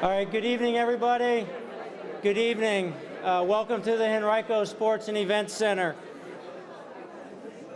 All right, good evening, everybody. Good evening. Welcome to the Henrico Sports and Events Center.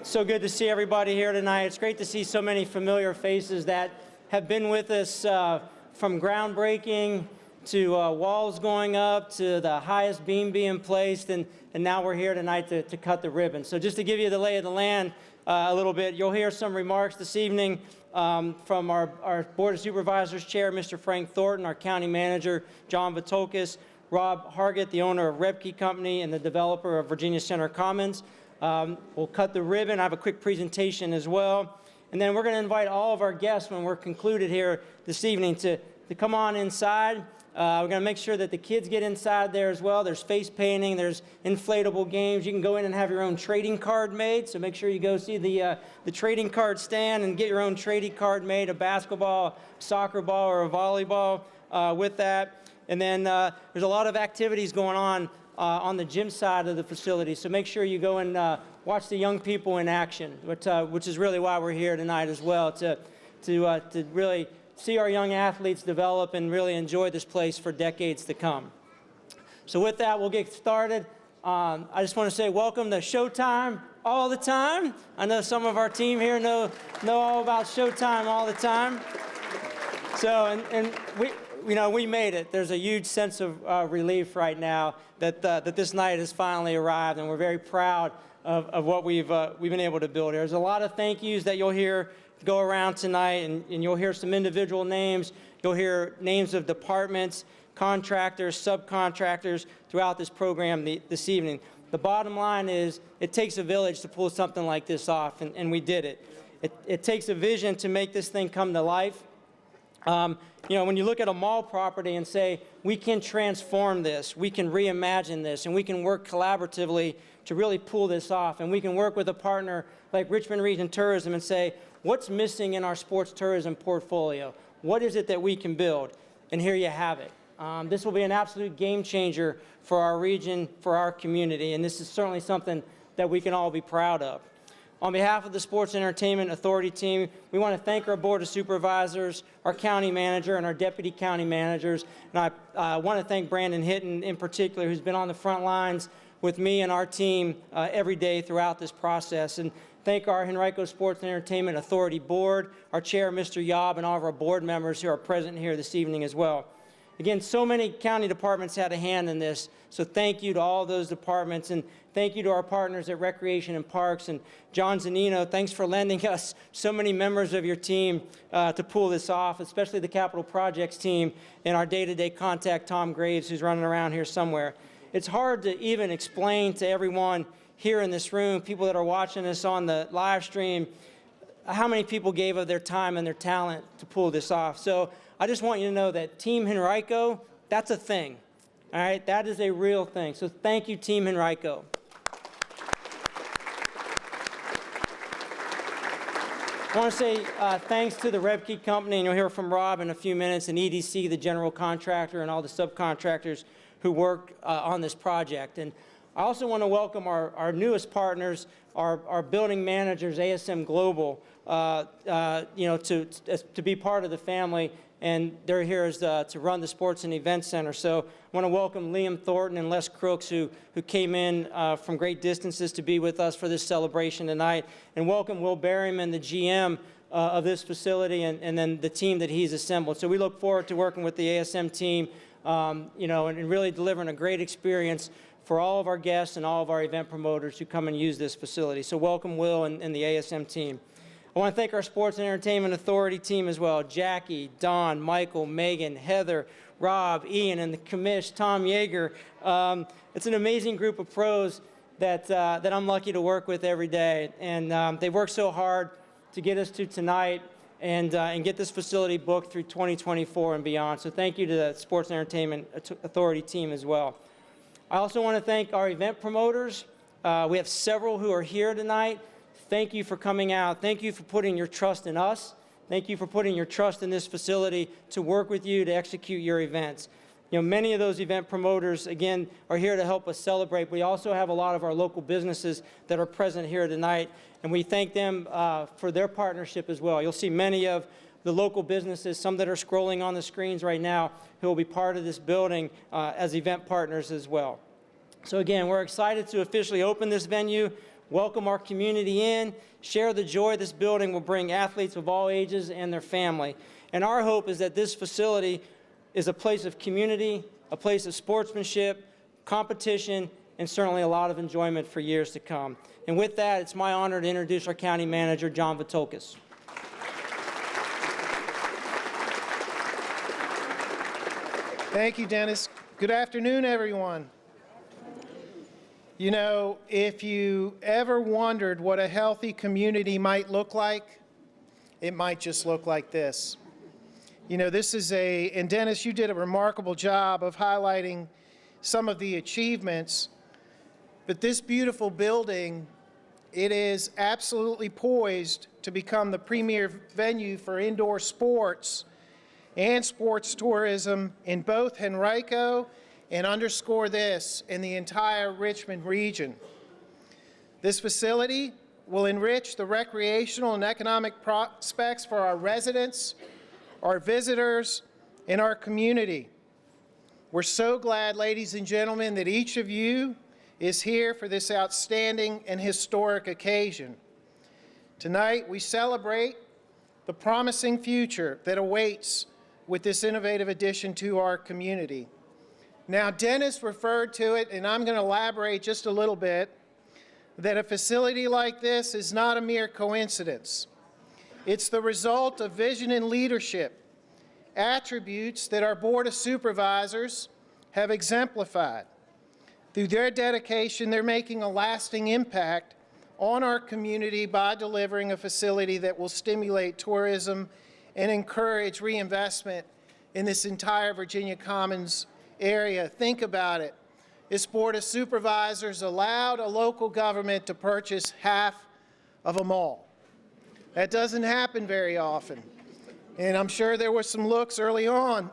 So good to see everybody here tonight. It's great to see so many familiar faces that have been with us from groundbreaking to walls going up to the highest beam being placed, and now we're here tonight to cut the ribbon. So just to give you the lay of the land a little bit, you'll hear some remarks this evening from our Board of Supervisors Chair, Mr. Frank Thornton, our County Manager, John Vithoulkas, Rob Hargett, the owner of Rebkee Company and the developer of Virginia Center Commons. We'll cut the ribbon. I have a quick presentation as well. And then we're going to invite all of our guests when we're concluded here this evening to come on inside. We're going to make sure that the kids get inside there as well. There's face painting, there's inflatable games. You can go in and have your own trading card made, so make sure you go see the trading card stand and get your own trading card made, a basketball, soccer ball, or a volleyball with that. And then there's a lot of activities going on the gym side of the facility, so make sure you go and watch the young people in action, which is really why we're here tonight as well, to really see our young athletes develop and really enjoy this place for decades to come. So with that, we'll get started. I just want to say welcome to Showtime all the time. I know some of our team here know all about Showtime all the time. So, and we made it. There's a huge sense of relief right now that this night has finally arrived, and we're very proud of what we've been able to build here. There's a lot of thank yous that you'll hear go around tonight, and you'll hear some individual names. You'll hear names of departments, contractors, subcontractors throughout this program this evening. The bottom line is it takes a village to pull something like this off, and we did it. It takes a vision to make this thing come to life. When you look at a mall property and say, we can transform this, we can reimagine this, and we can work collaboratively to really pull this off, and we can work with a partner like Richmond Region Tourism and say, what's missing in our sports tourism portfolio? What is it that we can build? And here you have it. This will be an absolute game changer for our region, for our community, and this is certainly something that we can all be proud of. On behalf of the Sports and Entertainment Authority team, we want to thank our Board of Supervisors, our County Manager, and our Deputy County Managers. And I want to thank Brandon Hitton in particular, who's been on the front lines with me and our team every day throughout this process. And thank our Henrico Sports and Entertainment Authority Board, our Chair, Mr. Yob, and all of our board members who are present here this evening as well. Again, so many county departments had a hand in this, so thank you to all those departments, and thank you to our partners at Recreation and Parks. And John Zanino, thanks for lending us so many members of your team to pull this off, especially the Capital Projects team and our day-to-day contact, Tom Graves, who's running around here somewhere. It's hard to even explain to everyone here in this room, people that are watching us on the live stream, how many people gave of their time and their talent to pull this off. So I just want you to know that Team Henrico, that's a thing. All right, that is a real thing. So thank you, Team Henrico. I want to say thanks to the Rebkee Company, and you'll hear from Rob in a few minutes, and EDC, the general contractor, and all the subcontractors who worked on this project. And I also want to welcome our newest partners, our building managers, ASM Global, to be part of the family, and they're here to run the Sports and Events Center. So I want to welcome Liam Thornton and Les Crooks, who came in from great distances to be with us for this celebration tonight, and welcome Will Berryman, the GM of this facility, and then the team that he's assembled. So we look forward to working with the ASM team, and really delivering a great experience for all of our guests and all of our event promoters who come and use this facility. So welcome, Will, and the ASM team. I want to thank our Sports and Entertainment Authority team as well, Jackie, Don, Michael, Megan, Heather, Rob, Ian, and the commish, Tom Yeager. It's an amazing group of pros that I'm lucky to work with every day, and they work so hard to get us to tonight and get this facility booked through 2024 and beyond. So thank you to the Sports and Entertainment Authority team as well. I also want to thank our event promoters. We have several who are here tonight. Thank you for coming out. Thank you for putting your trust in us. Thank you for putting your trust in this facility to work with you to execute your events. Many of those event promoters, again, are here to help us celebrate. We also have a lot of our local businesses that are present here tonight, and we thank them for their partnership as well. You'll see many of the local businesses, some that are scrolling on the screens right now, who will be part of this building as event partners as well. So again, we're excited to officially open this venue, welcome our community in, share the joy this building will bring athletes of all ages and their family. And our hope is that this facility is a place of community, a place of sportsmanship, competition, and certainly a lot of enjoyment for years to come. And with that, it's my honor to introduce our County Manager, John Vithoulkas. Thank you, Dennis. Good afternoon, everyone. You know, if you ever wondered what a healthy community might look like, it might just look like this. You know, and Dennis, you did a remarkable job of highlighting some of the achievements, but this beautiful building, it is absolutely poised to become the premier venue for indoor sports and sports tourism in both Henrico and, underscore this, in the entire Richmond region. This facility will enrich the recreational and economic prospects for our residents, our visitors, and our community. We're so glad, ladies and gentlemen, that each of you is here for this outstanding and historic occasion. Tonight, we celebrate the promising future that awaits with this innovative addition to our community. Now, Dennis referred to it, and I'm going to elaborate just a little bit, that a facility like this is not a mere coincidence. It's the result of vision and leadership, attributes that our Board of Supervisors have exemplified. Through their dedication, they're making a lasting impact on our community by delivering a facility that will stimulate tourism and encourage reinvestment in this entire Virginia Commons area. Think about it. This Board of Supervisors allowed a local government to purchase half of a mall. That doesn't happen very often. And I'm sure there were some looks early on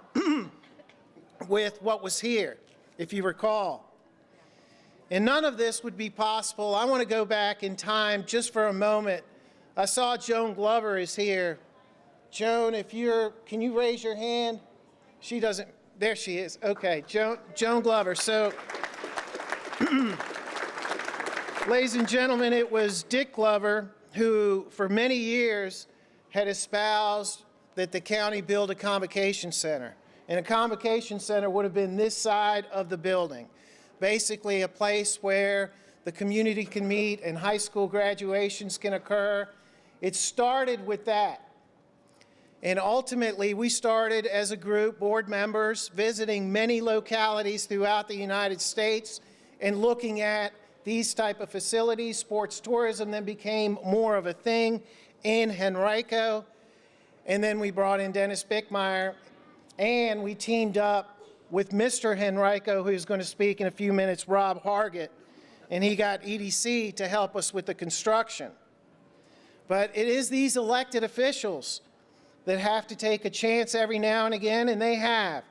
with what was here, if you recall. And none of this would be possible. I want to go back in time just for a moment. I saw Joan Glover is here. Joan, can you raise your hand? She doesn't, there she is. Okay, Joan Glover. So, ladies and gentlemen, it was Dick Glover who, for many years, had espoused that the county build a convocation center. And a convocation center would have been this side of the building. Basically a place where the community can meet and high school graduations can occur. It started with that. And ultimately, we started as a group, board members, visiting many localities throughout the United States and looking at these type of facilities. Sports tourism then became more of a thing in Henrico. And then we brought in Dennis Bickmeier, and we teamed up with Mr. Henrico, who's going to speak in a few minutes, Rob Hargett, and he got EDC to help us with the construction. But it is these elected officials that have to take a chance every now and again, and they have.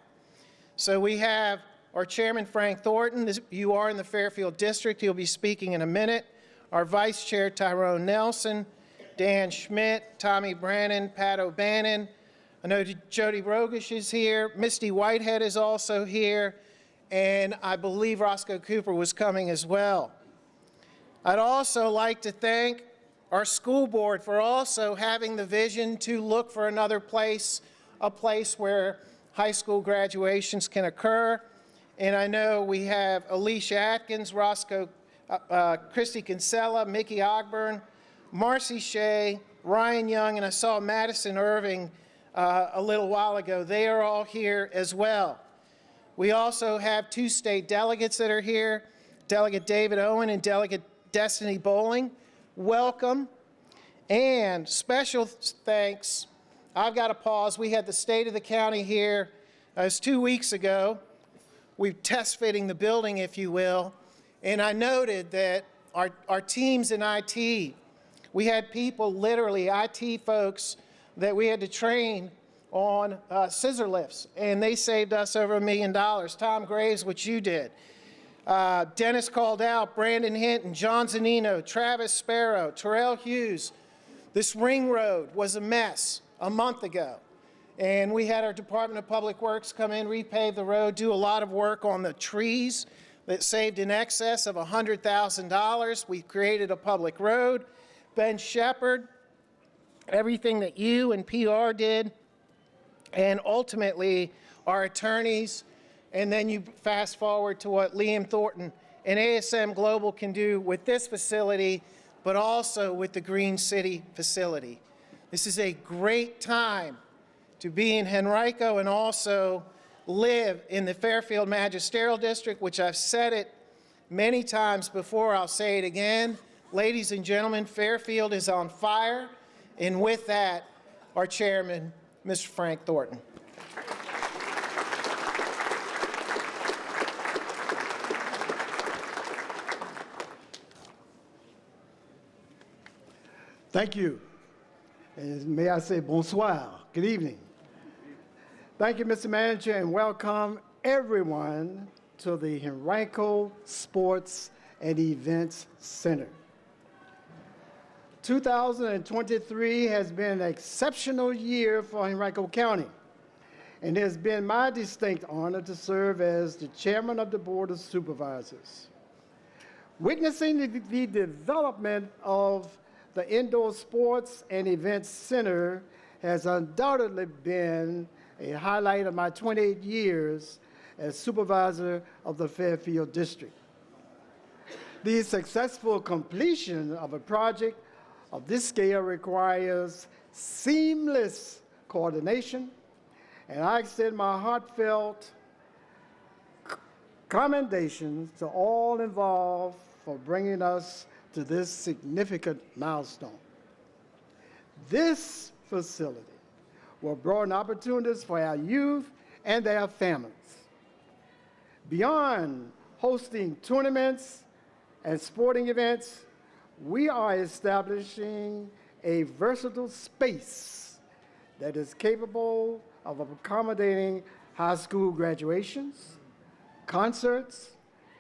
So we have our chairman, Frank Thornton. You are in the Fairfield district. He'll be speaking in a minute. Our vice chair, Tyrone Nelson, Dan Schmidt, Tommy Brannon, Pat O'Bannon. I know Jody Rogish is here. Misty Whitehead is also here. And I believe Roscoe Cooper was coming as well. I'd also like to thank our school board for also having the vision to look for another place, a place where high school graduations can occur. And I know we have Alicia Atkins, Roscoe, Christy Kinsella, Mickey Ogburn, Marcy Shea, Ryan Young, and I saw Madison Irving a little while ago. They are all here as well. We also have two state delegates that are here, Delegate David Owen and Delegate Destiny Bowling. Welcome. And special thanks, I've got to pause. We had the state of the county here. It was 2 weeks ago. We're test fitting the building, if you will. And I noted that our teams in IT, we had people, literally IT folks, that we had to train on scissor lifts, and they saved us over $1 million. Tom Graves, what you did. Dennis called out Brandon Hinton, John Zanino, Travis Sparrow, Terrell Hughes. This ring road was a mess. a month ago. And we had our Department of Public Works come in, repave the road, do a lot of work on the trees that saved in excess of $100,000. We created a public road. Ben Shepherd, everything that you and PR did, and ultimately our attorneys, and then you fast forward to what Liam Thornton and ASM Global can do with this facility, but also with the Green City facility. This is a great time to be in Henrico and also live in the Fairfield Magisterial District, which I've said it many times before, I'll say it again. Ladies and gentlemen, Fairfield is on fire. And with that, our chairman, Mr. Frank Thornton. Thank you. And may I say bonsoir, good evening. Thank you, Mr. Manager, and welcome everyone to the Henrico Sports and Events Center. 2023 has been an exceptional year for Henrico County, and it has been my distinct honor to serve as the chairman of the Board of Supervisors. Witnessing the development of the Indoor Sports and Events Center has undoubtedly been a highlight of my 28 years as supervisor of the Fairfield District. The successful completion of a project of this scale requires seamless coordination, and I extend my heartfelt commendations to all involved for bringing us to this significant milestone. This facility will broaden opportunities for our youth and their families. Beyond hosting tournaments and sporting events, we are establishing a versatile space that is capable of accommodating high school graduations, concerts,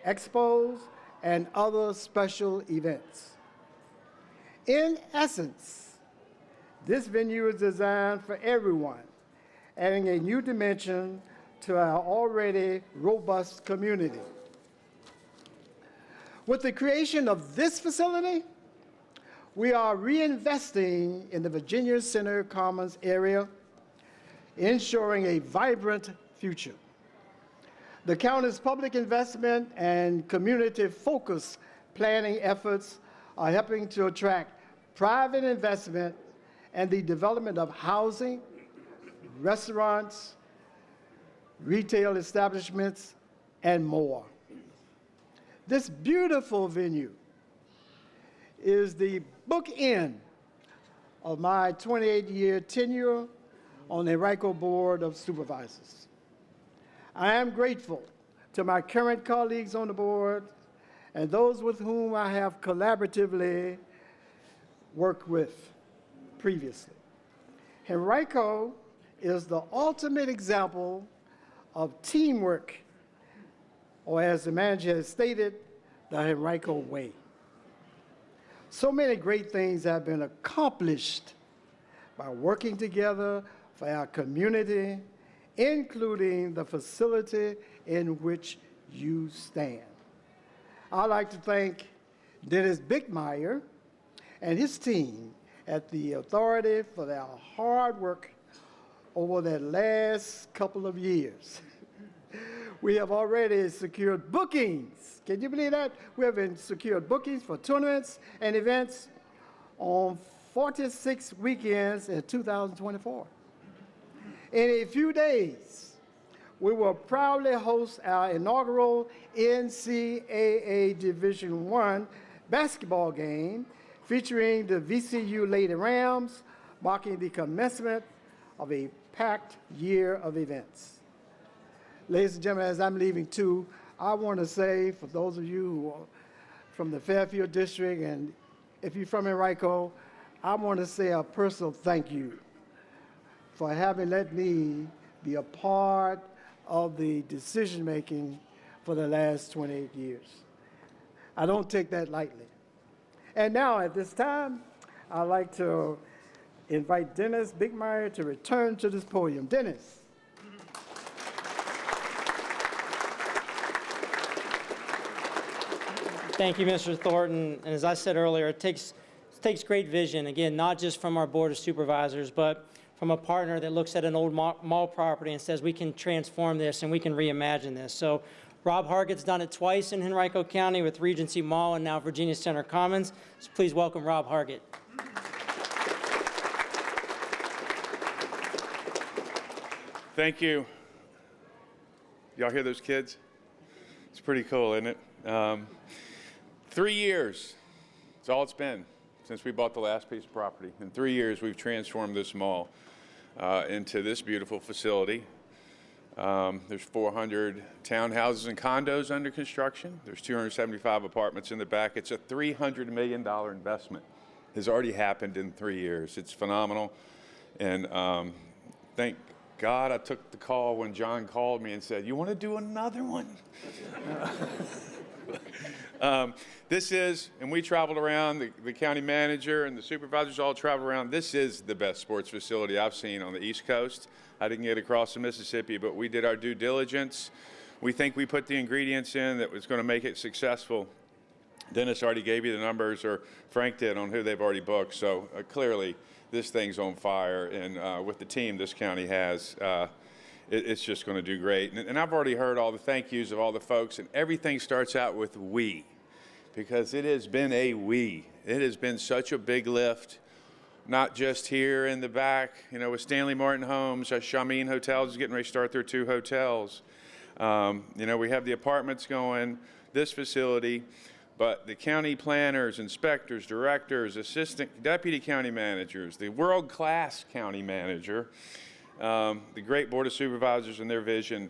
expos, and other special events. In essence, this venue is designed for everyone, adding a new dimension to our already robust community. With the creation of this facility, we are reinvesting in the Virginia Center Commons area, ensuring a vibrant future. The county's public investment and community-focused planning efforts are helping to attract private investment and the development of housing, restaurants, retail establishments, and more. This beautiful venue is the bookend of my 28-year tenure on the Henrico Board of Supervisors. I am grateful to my current colleagues on the board and those with whom I have collaboratively worked with previously. Henrico is the ultimate example of teamwork, or as the manager has stated, the Henrico way. So many great things have been accomplished by working together for our community, including the facility in which you stand. I'd like to thank Dennis Bickmeier and his team at the Authority for their hard work over the last couple of years. We have already secured bookings. Can you believe that? We have secured bookings for tournaments and events on 46 weekends in 2024. In a few days, we will proudly host our inaugural NCAA Division I basketball game featuring the VCU Lady Rams, marking the commencement of a packed year of events. Ladies and gentlemen, as I'm leaving too, I want to say, for those of you who are from the Fairfield District, and if you're from Henrico, I want to say a personal thank you for having let me be a part of the decision-making for the last 28 years. I don't take that lightly. And now, at this time, I'd like to invite Dennis Bickmeier to return to this podium. Dennis. Thank you, Mr. Thornton. And as I said earlier, it takes great vision, again, not just from our Board of Supervisors, but from a partner that looks at an old mall property and says we can transform this and we can reimagine this. So Rob Hargett's done it twice in Henrico County with Regency Mall and now Virginia Center Commons. So please welcome Rob Hargett. Thank you. Y'all hear those kids? It's pretty cool, isn't it? 3 years, it's all it's been since we bought the last piece of property. In 3 years, we've transformed this mall into this beautiful facility. There's 400 townhouses and condos under construction. There's 275 apartments in the back. It's a $300 million investment. Has already happened in 3 years. It's phenomenal. And thank God I took the call when John called me and said, "You want to do another one?" This is, and we traveled around, the county manager and the supervisors all traveled around. This is the best sports facility I've seen on the East Coast. I didn't get across the Mississippi, but we did our due diligence. We think we put the ingredients in that was going to make it successful. Dennis already gave you the numbers, or Frank did, on who they've already booked. So clearly, this thing's on fire, and with the team this county has, it's just going to do great. And I've already heard all the thank yous of all the folks, and everything starts out with we, because it has been a we. It has been such a big lift, not just here in the back, with Stanley Martin Homes. Shamin Hotels is getting ready to start their 2 hotels. We have the apartments going, this facility, but the county planners, inspectors, directors, assistant deputy county managers, the world-class county manager, the great Board of Supervisors and their vision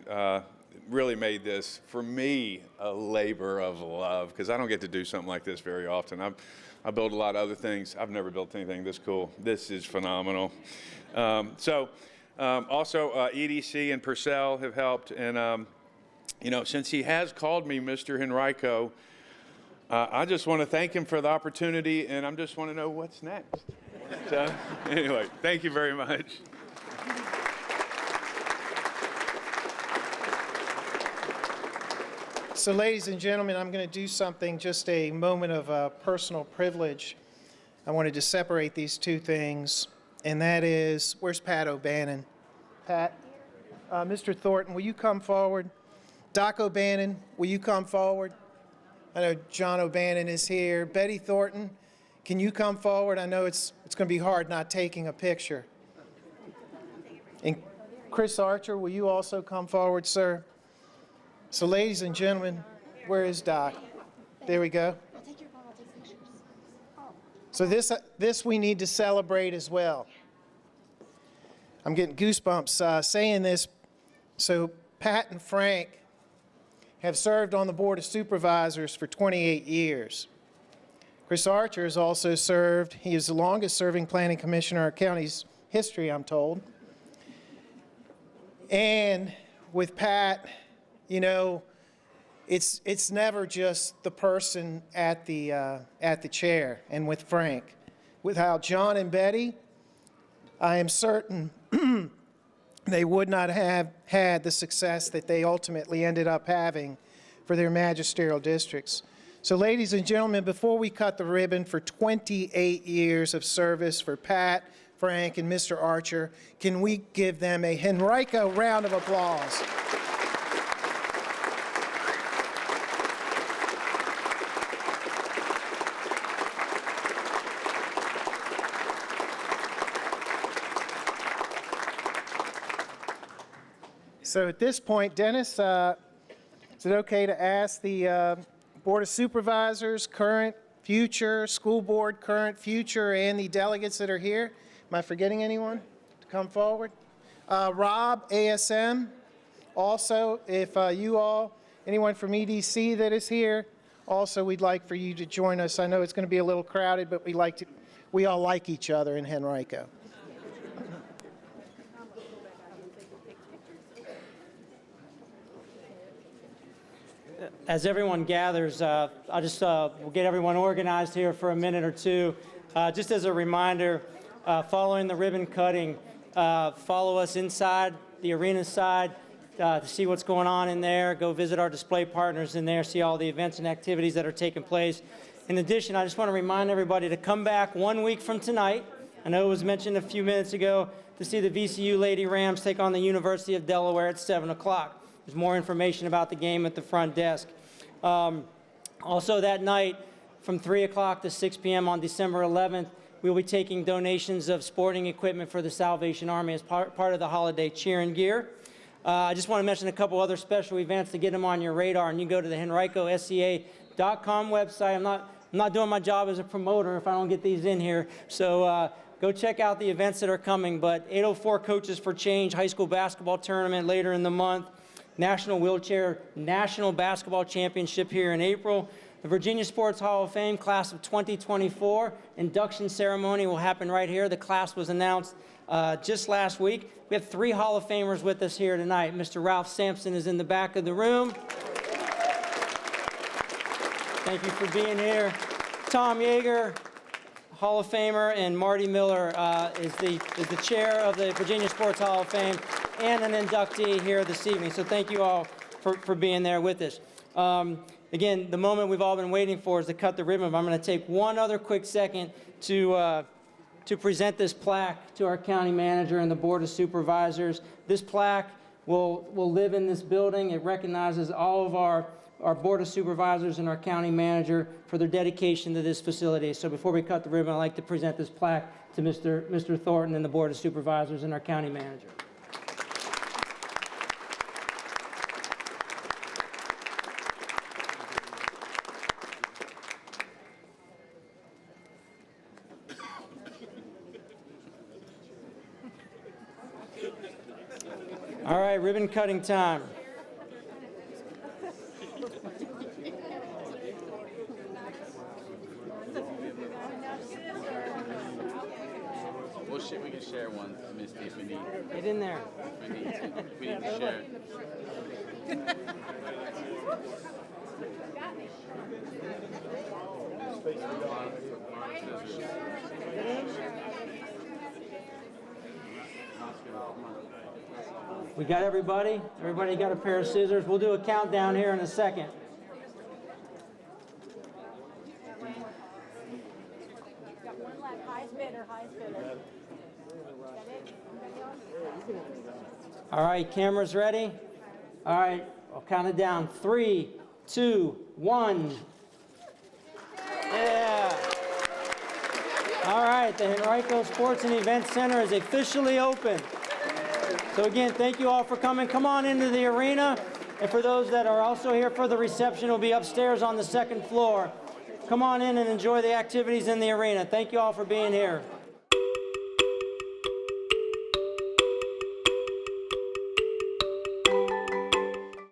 really made this, for me, a labor of love, because I don't get to do something like this very often. I build a lot of other things. I've never built anything this cool. This is phenomenal. Also, EDC and Purcell have helped, and since he has called me Mr. Henrico, I just want to thank him for the opportunity, and I just want to know what's next. So, anyway, thank you very much. So, ladies and gentlemen, I'm going to do something, just a moment of personal privilege. I wanted to separate these two things, and that is, where's Pat O'Bannon? Pat, Mr. Thornton, will you come forward? Doc O'Bannon, will you come forward? I know John O'Bannon is here. Betty Thornton, can you come forward? I know it's going to be hard not taking a picture. And Chris Archer, will you also come forward, sir? So, ladies and gentlemen, where is Doc? There we go. So this we need to celebrate as well. I'm getting goosebumps saying this. So Pat and Frank have served on the Board of Supervisors for 28 years. Chris Archer has also served. He is the longest serving planning commissioner in our county's history, I'm told. And with Pat, it's never just the person at the chair. And with Frank, without John and Betty, I am certain they would not have had the success that they ultimately ended up having for their magisterial districts. So, ladies and gentlemen, before we cut the ribbon for 28 years of service for Pat, Frank, and Mr. Archer, can we give them a Henrico round of applause? So at this point, Dennis, is it okay to ask the Board of Supervisors, current, future, school board, current, future, and the delegates that are here? Am I forgetting anyone to come forward? Rob, ASM, also, if anyone from EDC that is here, also we'd like for you to join us. I know it's going to be a little crowded, but we all like each other in Henrico. As everyone gathers, we'll get everyone organized here for a minute or two. Just as a reminder, following the ribbon cutting. Follow us inside the arena side to see what's going on in there. Go visit our display partners in there, see all the events and activities that are taking place. In addition, I just want to remind everybody to come back 1 week from tonight. I know it was mentioned a few minutes ago, to see the VCU Lady Rams take on the University of Delaware at 7 o'clock. There's more information about the game at the front desk. Also that night, from 3 o'clock to 6 p.m. on December 11th, we'll be taking donations of sporting equipment for the Salvation Army as part of the holiday cheer and gear. I just want to mention a couple other special events to get them on your radar, and you can go to the henricosca.com website. I'm not doing my job as a promoter if I don't get these in here, so go check out the events that are coming. But 804 Coaches for Change high school basketball tournament later in the month, National Basketball Championship here in April, the Virginia Sports Hall of Fame class of 2024 induction ceremony will happen right here. The class was announced just last week. We have 3 Hall of Famers with us here tonight. Mr. Ralph Sampson is in the back of the room. Thank you for being here. Tom Yeager, Hall of Famer, and Marty Miller is the chair of the Virginia Sports Hall of Fame and an inductee here this evening. So thank you all for being there with us. Again, the moment we've all been waiting for is to cut the ribbon. I'm going to take one other quick second to present this plaque to our county manager and the Board of Supervisors. This plaque will live in this building. It recognizes all of our Board of Supervisors and our county manager for their dedication to this facility. So before we cut the ribbon, I'd like to present this plaque to Mr. Thornton and the Board of Supervisors and our county manager. All right, ribbon cutting time. We can share one, Misty, if we need. Get in there. We need to share. We got everybody? Everybody got a pair of scissors? We'll do a countdown here in a second. Got one left. Highest bidder, highest bidder. All right, cameras ready? All right, I'll count it down. 3, 2, 1. Yeah. All right, the Henrico Sports and Events Center is officially open. So again, thank you all for coming. Come on into the arena. And for those that are also here for the reception, it'll be upstairs on the second floor. Come on in and enjoy the activities in the arena. Thank you all for being here.